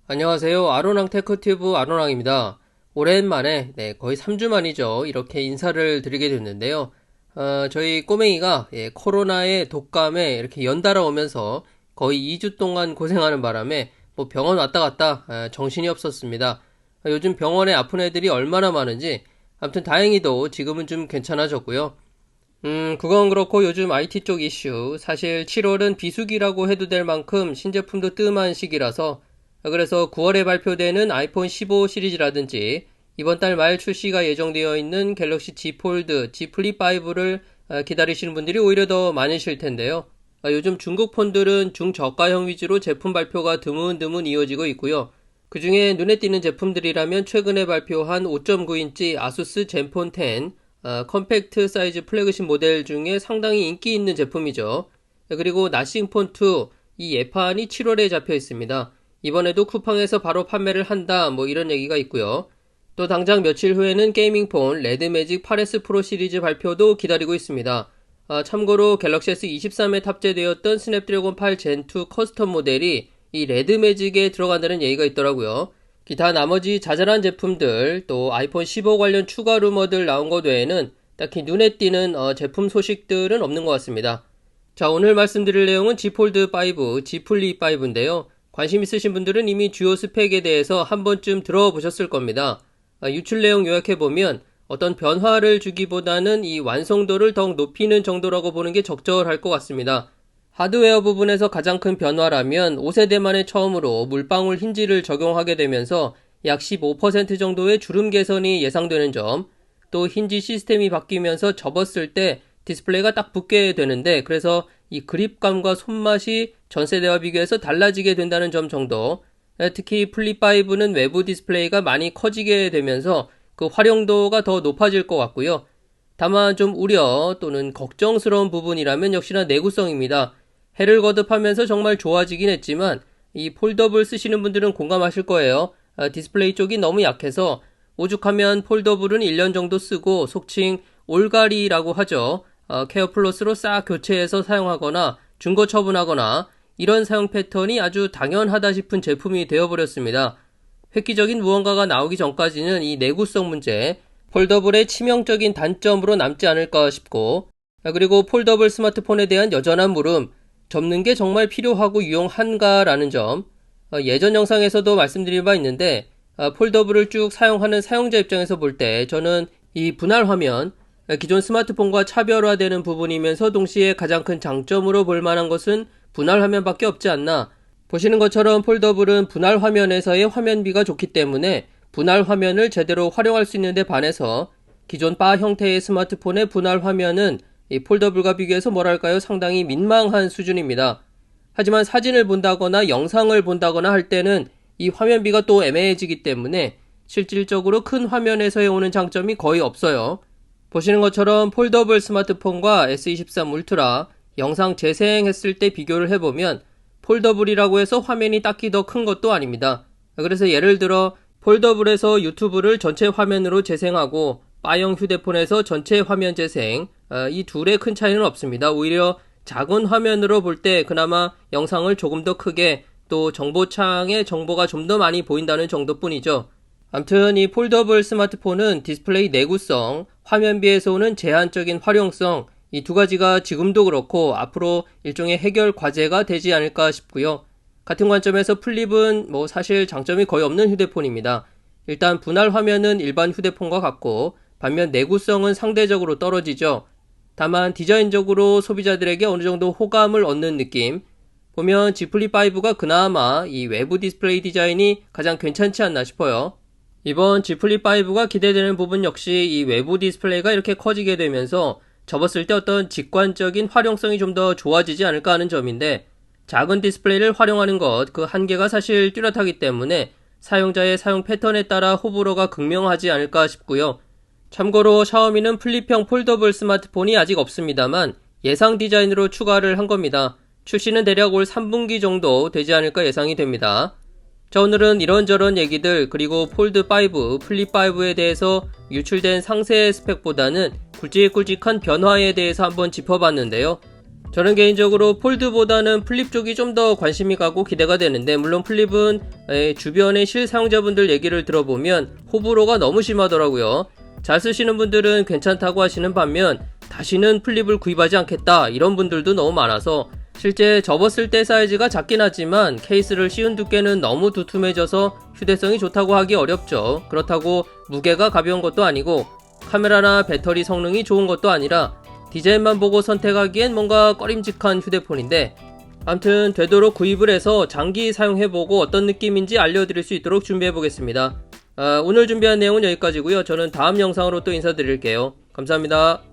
안녕하세요. 아로랑 테크튜브 아로랑입니다. 오랜만에, 거의 3주 만이죠. 이렇게 인사를 드리게 됐는데요. 저희 꼬맹이가 코로나의 독감에 이렇게 연달아 오면서 거의 2주 동안 고생하는 바람에 뭐 병원 왔다 갔다 정신이 없었습니다. 요즘 병원에 아픈 애들이 얼마나 많은지 아무튼 다행히도 지금은 좀 괜찮아졌고요. 그건 그렇고 요즘 IT 쪽 이슈, 사실 7월은 비수기라고 해도 될 만큼 신제품도 뜸한 시기라서 그래서 9월에 발표되는 아이폰 15 시리즈라든지 이번 달 말 출시가 예정되어 있는 갤럭시 Z 폴드, Z 플립 5를 기다리시는 분들이 오히려 더 많으실 텐데요. 요즘 중국 폰들은 중저가형 위주로 제품 발표가 드문드문 이어지고 있고요. 그 중에 눈에 띄는 제품들이라면 최근에 발표한 5.9인치 아수스 젠폰 10, 컴팩트 사이즈 플래그십 모델 중에 상당히 인기 있는 제품이죠. 그리고 나싱폰 2, 이 예판이 7월에 잡혀 있습니다. 이번에도 쿠팡에서 바로 판매를 한다, 뭐 이런 얘기가 있고요. 또 당장 며칠 후에는 게이밍폰 레드매직 8S 프로 시리즈 발표도 기다리고 있습니다. 참고로 갤럭시 S23에 탑재되었던 스냅드래곤 8 젠2 커스텀 모델이 이 레드매직에 들어간다는 얘기가 있더라고요. 기타 나머지 자잘한 제품들, 또 아이폰 15 관련 추가 루머들 나온 것 외에는 딱히 눈에 띄는 제품 소식들은 없는 것 같습니다. 자, 오늘 말씀드릴 내용은 Z 폴드 5, Z 플립 5인데요. 관심 있으신 분들은 이미 주요 스펙에 대해서 한 번쯤 들어보셨을 겁니다. 유출 내용 요약해보면 어떤 변화를 주기보다는 이 완성도를 더욱 높이는 정도라고 보는 게 적절할 것 같습니다. 하드웨어 부분에서 가장 큰 변화라면 5세대 만에 처음으로 물방울 힌지를 적용하게 되면서 약 15% 정도의 주름 개선이 예상되는 점, 또 힌지 시스템이 바뀌면서 접었을 때 디스플레이가 딱 붙게 되는데 그래서 이 그립감과 손맛이 전세대와 비교해서 달라지게 된다는 점 정도. 특히 플립5는 외부 디스플레이가 많이 커지게 되면서 그 활용도가 더 높아질 것 같고요. 다만 좀 우려 또는 걱정스러운 부분이라면 역시나 내구성입니다. 해를 거듭하면서 정말 좋아지긴 했지만 이 폴더블 쓰시는 분들은 공감하실 거예요. 디스플레이 쪽이 너무 약해서 오죽하면 폴더블은 1년 정도 쓰고 속칭 올가리라고 하죠. 케어 플러스로 싹 교체해서 사용하거나 중고 처분하거나 이런 사용 패턴이 아주 당연하다 싶은 제품이 되어버렸습니다. 획기적인 무언가가 나오기 전까지는 이 내구성 문제, 폴더블의 치명적인 단점으로 남지 않을까 싶고, 그리고 폴더블 스마트폰에 대한 여전한 물음, 접는 게 정말 필요하고 유용한가라는 점, 예전 영상에서도 말씀드린 바 있는데 폴더블을 쭉 사용하는 사용자 입장에서 볼 때 저는 이 분할 화면, 기존 스마트폰과 차별화되는 부분이면서 동시에 가장 큰 장점으로 볼 만한 것은 분할 화면밖에 없지 않나. 보시는 것처럼 폴더블은 분할 화면에서의 화면비가 좋기 때문에 분할 화면을 제대로 활용할 수 있는데 반해서 기존 바 형태의 스마트폰의 분할 화면은 이 폴더블과 비교해서 뭐랄까요, 상당히 민망한 수준입니다. 하지만 사진을 본다거나 영상을 본다거나 할 때는 이 화면비가 또 애매해지기 때문에 실질적으로 큰 화면에서의 오는 장점이 거의 없어요. 보시는 것처럼 폴더블 스마트폰과 S23 울트라 영상 재생했을 때 비교를 해보면 폴더블이라고 해서 화면이 딱히 더 큰 것도 아닙니다. 그래서 예를 들어 폴더블에서 유튜브를 전체 화면으로 재생하고 바형 휴대폰에서 전체 화면 재생, 이 둘의 큰 차이는 없습니다. 오히려 작은 화면으로 볼 때 그나마 영상을 조금 더 크게 또 정보창에 정보가 좀 더 많이 보인다는 정도뿐이죠. 암튼 이 폴더블 스마트폰은 디스플레이 내구성, 화면비에서 오는 제한적인 활용성, 이 두 가지가 지금도 그렇고 앞으로 일종의 해결 과제가 되지 않을까 싶고요. 같은 관점에서 플립은 뭐 사실 장점이 거의 없는 휴대폰입니다. 일단 분할 화면은 일반 휴대폰과 같고 반면 내구성은 상대적으로 떨어지죠. 다만 디자인적으로 소비자들에게 어느 정도 호감을 얻는 느낌. 보면 Z 플립 5가 그나마 이 외부 디스플레이 디자인이 가장 괜찮지 않나 싶어요. 이번 Z 플립 5가 기대되는 부분 역시 이 외부 디스플레이가 이렇게 커지게 되면서 접었을 때 어떤 직관적인 활용성이 좀 더 좋아지지 않을까 하는 점인데, 작은 디스플레이를 활용하는 것, 그 한계가 사실 뚜렷하기 때문에 사용자의 사용 패턴에 따라 호불호가 극명하지 않을까 싶고요. 참고로 샤오미는 플립형 폴더블 스마트폰이 아직 없습니다만 예상 디자인으로 추가를 한 겁니다. 출시는 대략 올 3분기 정도 되지 않을까 예상이 됩니다. 자, 오늘은 이런저런 얘기들, 그리고 폴드5, 플립5에 대해서 유출된 상세 스펙보다는 굵직굵직한 변화에 대해서 한번 짚어봤는데요. 저는 개인적으로 폴드보다는 플립 쪽이 좀 더 관심이 가고 기대가 되는데, 물론 플립은 주변의 실사용자분들 얘기를 들어보면 호불호가 너무 심하더라고요. 잘 쓰시는 분들은 괜찮다고 하시는 반면 다시는 플립을 구입하지 않겠다 이런 분들도 너무 많아서, 실제 접었을 때 사이즈가 작긴 하지만 케이스를 씌운 두께는 너무 두툼해져서 휴대성이 좋다고 하기 어렵죠. 그렇다고 무게가 가벼운 것도 아니고 카메라나 배터리 성능이 좋은 것도 아니라 디자인만 보고 선택하기엔 뭔가 꺼림직한 휴대폰인데, 암튼 되도록 구입을 해서 장기 사용해보고 어떤 느낌인지 알려드릴 수 있도록 준비해보겠습니다. 오늘 준비한 내용은 여기까지고요. 저는 다음 영상으로 또 인사드릴게요. 감사합니다.